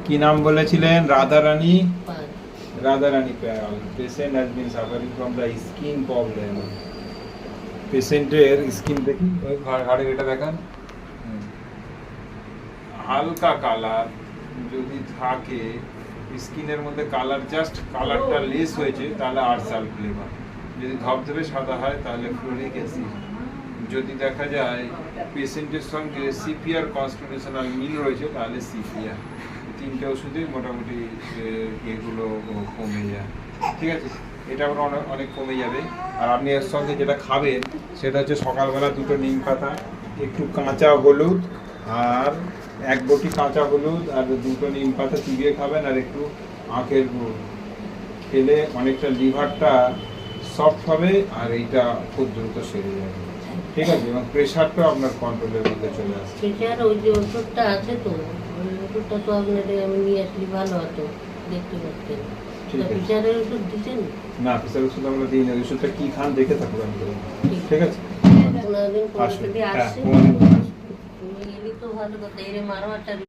কি নাম বলেছিলেন? Radharani Pal. Radharani Pal. Patient has been suffering from the skin problem. পেশেন্টের স্কিন দেখি, ওই ঘাড়ের এটা দেখান। হালকা কালার যদি থাকে, স্কিনের মধ্যে কালার, জাস্ট কালারটা লেস হয়েছে, তাহলে আরসাল ফ্লেভার। যদি ধবধবে সাদা হয় তাহলে ফ্লোরিক অ্যাসিড। যদি দেখা যায় পেশেন্টের সঙ্গে সিপিআর কনস্টিটিউশনাল মিল রয়েছে, তাহলে সিপিআর। তিনটে ওষুধে মোটামুটি এগুলো কমে যায়। ঠিক আছে, এটা আবার অনেক কমে যাবে। আর আপনি এর সঙ্গে যেটা খাবেন সেটা হচ্ছে সকালবেলা 2টো নিম পাতা, একটু কাঁচা হলুদ, আর 1 বটি কাঁচা হলুদ আর 2টো নিম পাতা চিবিয়ে খাবেন, আর একটু আখের গুড় খেলে অনেকটা লিভারটা সফট হবে, আর এইটা খুব দ্রুত সেরে যাবে। ঠিক আছে, এবং প্রেশারটাও আপনার কন্ট্রোলের মধ্যে চলে আসবে। প্রেশার ওই যে ওষুধটা আছে তো, ওই ওষুধটা তো আপনাদের আমি নিয়ে আসলে ভালো হতো, দেখতে পাচ্ছেন। প্রেশারের ওষুধ দিচ্ছেন? না, প্রেশারের ওষুধ আমরা দিই না। ওষুধটা কি খান দেখে থাকবো আমাদের। ঠিক আছে, কোনোদিন কোনো আসুন। যদি হ্যাঁ, আসছে কোনোদিন। তুমি এলি তো ভালো কথা, এর মারো একটা